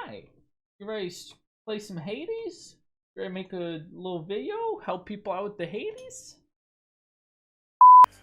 Hi. You ready to play some Hades? You ready to make a little video? Help people out with the Hades?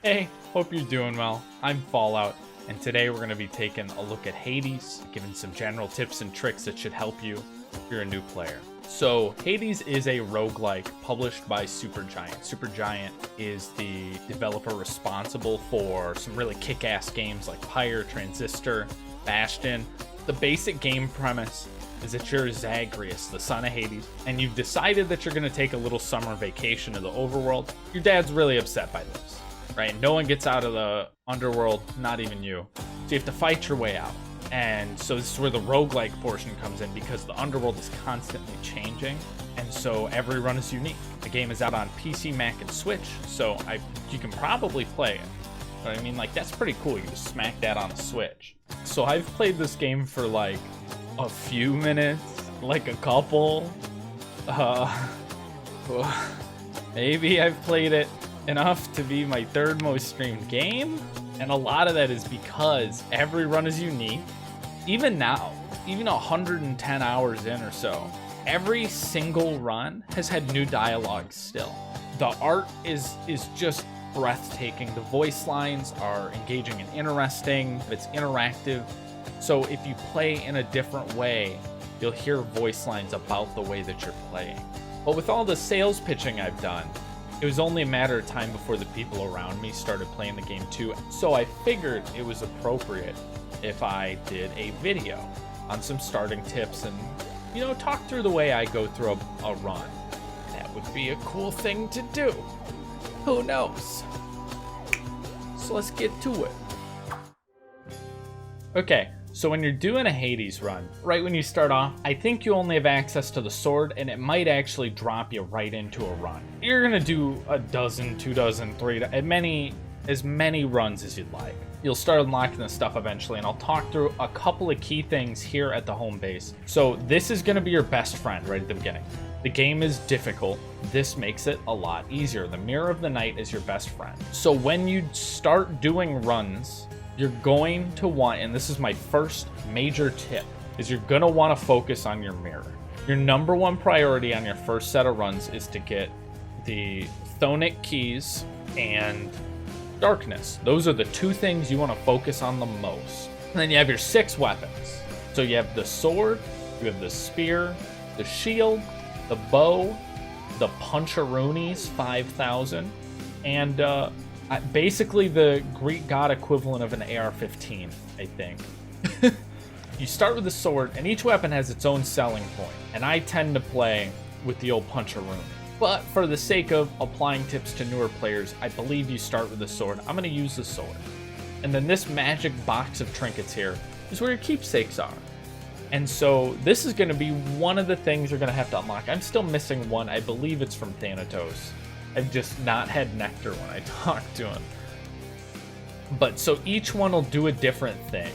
Hey, hope you're doing well. I'm Fallout, and today we're going to be taking a look at Hades, giving some general tips and tricks that should help you if you're a new player. So, Hades is a roguelike published by Supergiant. Supergiant is the developer responsible for some really kick-ass games like Pyre, Transistor, Bastion. The basic game premise is that you're Zagreus, the son of Hades, and you've decided that you're going to take a little summer vacation to the overworld. Your dad's really upset by this, right? No one gets out of the underworld, not even you. So you have to fight your way out. And so this is where the roguelike portion comes in, because the underworld is constantly changing, and so every run is unique. The game is out on PC, Mac, and Switch, so you can probably play it. But I mean, like, that's pretty cool. You just smack that on a Switch. So I've played this game for like a few minutes, like a couple. Maybe I've played it enough to be my third most streamed game, and a lot of that is because every run is unique. Even now, even 110 hours in or so, every single run has had new dialogue still. The art is just breathtaking. The voice lines are engaging and interesting. It's interactive. So if you play in a different way, you'll hear voice lines about the way that you're playing. But with all the sales pitching I've done, it was only a matter of time before the people around me started playing the game too. So I figured it was appropriate if I did a video on some starting tips and, you know, talk through the way I go through a run. That would be a cool thing to do. Who knows? So let's get to it. Okay, so when you're doing a Hades run, right when you start off, I think you only have access to the sword, and it might actually drop you right into a run. You're gonna do a dozen, 2 dozen, 3, as many runs as you'd like. You'll start unlocking this stuff eventually, and I'll talk through a couple of key things here at the home base. So this is gonna be your best friend right at the beginning. The game is difficult. This makes it a lot easier. The Mirror of the Night is your best friend. So when you start doing runs, you're going to want, and this is my first major tip, is you're gonna wanna focus on your mirror. Your number one priority on your first set of runs is to get the Chthonic keys and darkness. Those are the two things you wanna focus on the most. And then you have your 6 weapons. So you have the sword, you have the spear, the shield, the bow, the puncharoonies, 5,000, and basically the Greek god equivalent of an AR-15, I think. You start with the sword, and each weapon has its own selling point, and I tend to play with the old puncharoon. But for the sake of applying tips to newer players, I believe you start with the sword. I'm going to use the sword. And then this magic box of trinkets here is where your keepsakes are. And so this is going to be one of the things you're going to have to unlock. I'm still missing one. I believe it's from Thanatos. I've just not had Nectar when I talked to him. But so each one will do a different thing.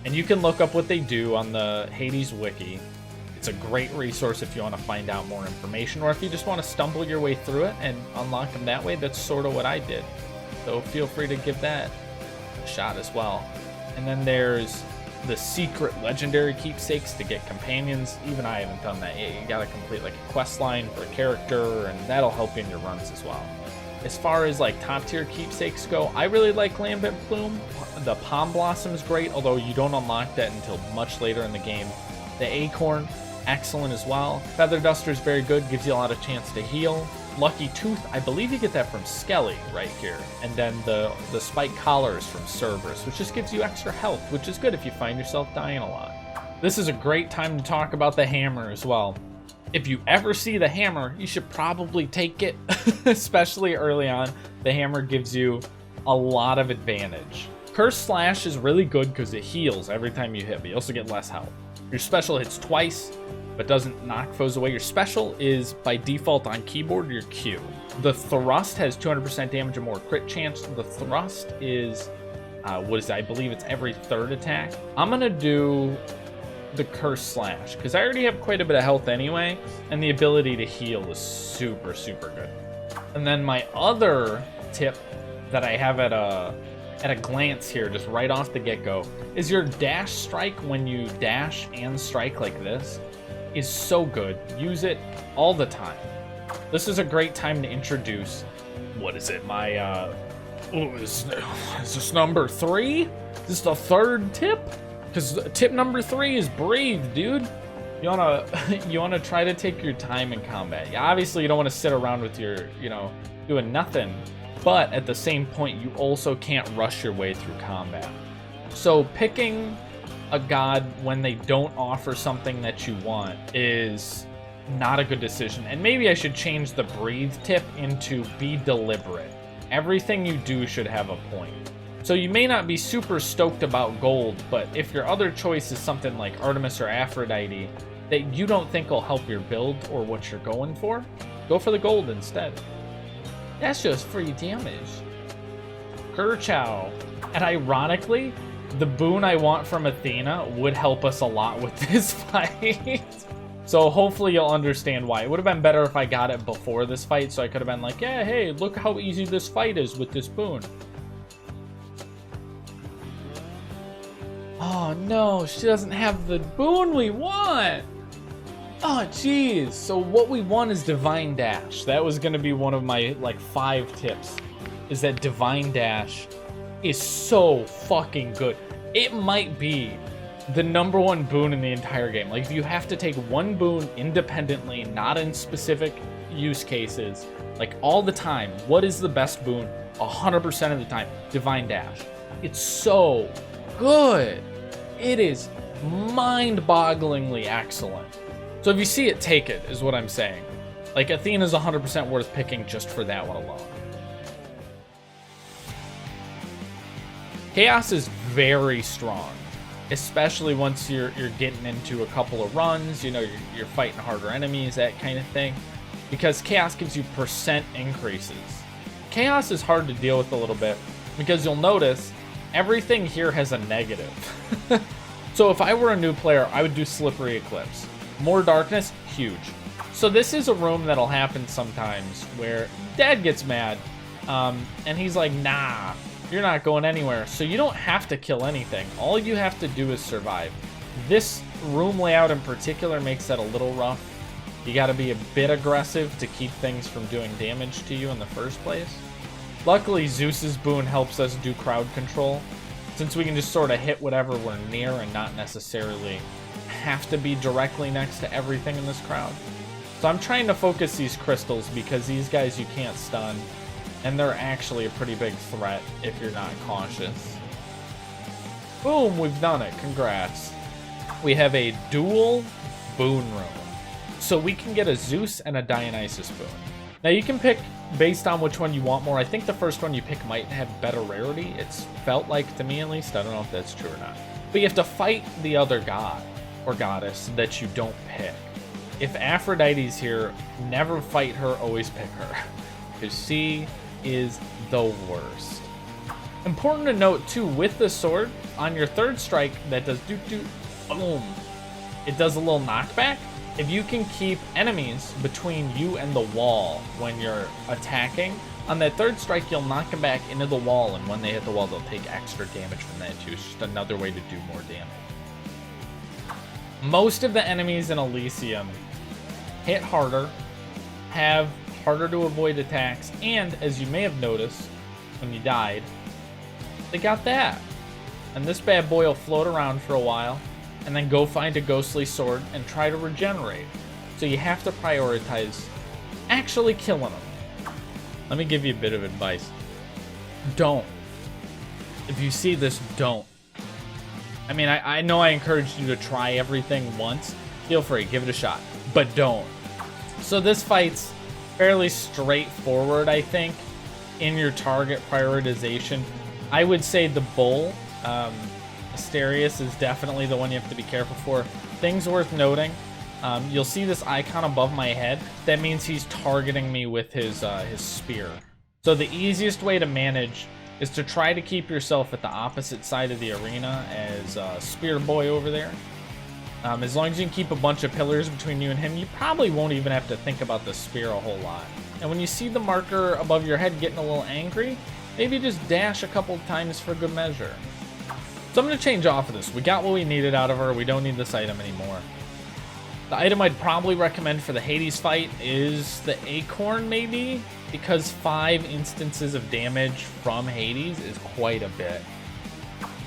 And you can look up what they do on the Hades wiki. It's a great resource if you want to find out more information, or if you just want to stumble your way through it and unlock them that way. That's sort of what I did. So feel free to give that a shot as well. And then there's the secret legendary keepsakes to get companions. Even I haven't done that yet. You gotta complete like a quest line for a character, and that'll help you in your runs as well. As far as like top tier keepsakes go, I really like Lambent Plume. The Palm Blossom is great, although you don't unlock that until much later in the game. The Acorn, excellent as well. Feather Duster is very good, gives you a lot of chance to heal. Lucky Tooth, I believe you get that from Skelly right here. And then the Spike Collar is from Cerberus, which just gives you extra health, which is good if you find yourself dying a lot. This is a great time to talk about the hammer as well. If you ever see the hammer, you should probably take it, especially early on. The hammer gives you a lot of advantage. Curse Slash is really good because it heals every time you hit, but you also get less health. Your special hits twice, but doesn't knock foes away. Your special is by default on keyboard, your Q. The thrust has 200% damage and more crit chance. The thrust is, I believe it's every third attack. I'm gonna do the Curse Slash, because I already have quite a bit of health anyway, and the ability to heal is super, super good. And then my other tip that I have at at a glance here, just right off the get-go, is your dash strike when you dash and strike like this is so good. Use it all the time. This is a great time to introduce, what is it, my, is this number 3? Is this the 3rd tip? Because tip number 3 is breathe, dude. You wanna try to take your time in combat. Obviously, you don't want to sit around with your, doing nothing. But at the same point, you also can't rush your way through combat. So picking a god when they don't offer something that you want is not a good decision. And maybe I should change the breathe tip into be deliberate. Everything you do should have a point. So you may not be super stoked about gold, but if your other choice is something like Artemis or Aphrodite that you don't think will help your build or what you're going for, go for the gold instead. That's just free damage. Kerchow. And ironically, the boon I want from Athena would help us a lot with this fight. So hopefully you'll understand why. It would have been better if I got it before this fight, so I could have been like, yeah, hey, look how easy this fight is with this boon. Oh no, she doesn't have the boon we want. Oh, jeez. So what we want is Divine Dash. That was going to be one of my, 5 tips, is that Divine Dash is so fucking good. It might be the #1 boon in the entire game. Like, if you have to take one boon independently, not in specific use cases, all the time, what is the best boon? 100% of the time, Divine Dash. It's so good. It is mind-bogglingly excellent. So if you see it, take it, is what I'm saying. Athena's 100% worth picking just for that one alone. Chaos is very strong, especially once you're getting into a couple of runs, you're fighting harder enemies, that kind of thing, because Chaos gives you percent increases. Chaos is hard to deal with a little bit, because you'll notice everything here has a negative. So if I were a new player, I would do Slippery Eclipse. More darkness, huge. So this is a room that'll happen sometimes where Dad gets mad, and he's like, nah, you're not going anywhere. So you don't have to kill anything. All you have to do is survive. This room layout in particular makes that a little rough. You gotta be a bit aggressive to keep things from doing damage to you in the first place. Luckily, Zeus's boon helps us do crowd control, since we can just sort of hit whatever we're near and not necessarily have to be directly next to everything in this crowd. So I'm trying to focus these crystals because these guys you can't stun, and they're actually a pretty big threat if you're not cautious. Boom, we've done it. Congrats. We have a dual boon room. So we can get a Zeus and a Dionysus boon. Now you can pick based on which one you want more. I think the first one you pick might have better rarity. It's felt like to me, at least. I don't know if that's true or not. But you have to fight the other god or goddess that you don't pick. If Aphrodite's here, never fight her, always pick her, because she is the worst. Important to note too, with the sword, on your 3rd strike that does boom, it does a little knockback. If you can keep enemies between you and the wall when you're attacking, on that 3rd strike you'll knock them back into the wall, and when they hit the wall they'll take extra damage from that too. It's just another way to do more damage. Most of the enemies in Elysium hit harder, have harder to avoid attacks, and as you may have noticed when you died, they got that. And this bad boy will float around for a while and then go find a ghostly sword and try to regenerate. So you have to prioritize actually killing them. Let me give you a bit of advice. Don't. If you see this, don't. I mean, I know I encouraged you to try everything once. Feel free, give it a shot. But don't. So this fight's fairly straightforward, I think, in your target prioritization. I would say the bull, Asterius, is definitely the one you have to be careful for. Things worth noting. You'll see this icon above my head. That means he's targeting me with his spear. So the easiest way to manage is to try to keep yourself at the opposite side of the arena as Spear Boy over there. As long as you can keep a bunch of pillars between you and him, you probably won't even have to think about the spear a whole lot. And when you see the marker above your head getting a little angry, Maybe just dash a couple times for good measure. So I'm going to change off of this. We got what we needed out of her. We don't need this item anymore. The item I'd probably recommend for the Hades fight is the Acorn, maybe? Because 5 instances of damage from Hades is quite a bit.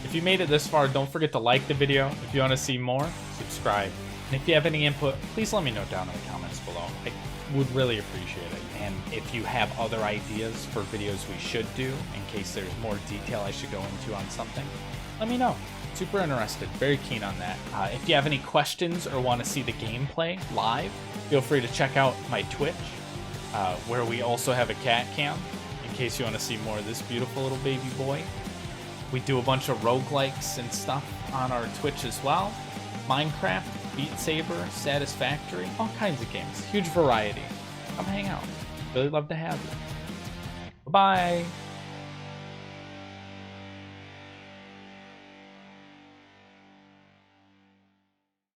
If you made it this far, don't forget to like the video. If you want to see more, subscribe. And if you have any input, please let me know down in the comments below. I would really appreciate it. And if you have other ideas for videos we should do, in case there's more detail I should go into on something, let me know. Super interested, very keen on that. If you have any questions or want to see the gameplay live, feel free to check out my Twitch, where we also have a cat cam, in case you want to see more of this beautiful little baby boy. We do a bunch of roguelikes and stuff on our Twitch as well. Minecraft, Beat Saber, Satisfactory, all kinds of games. Huge variety. Come hang out. Really love to have you. Bye-bye.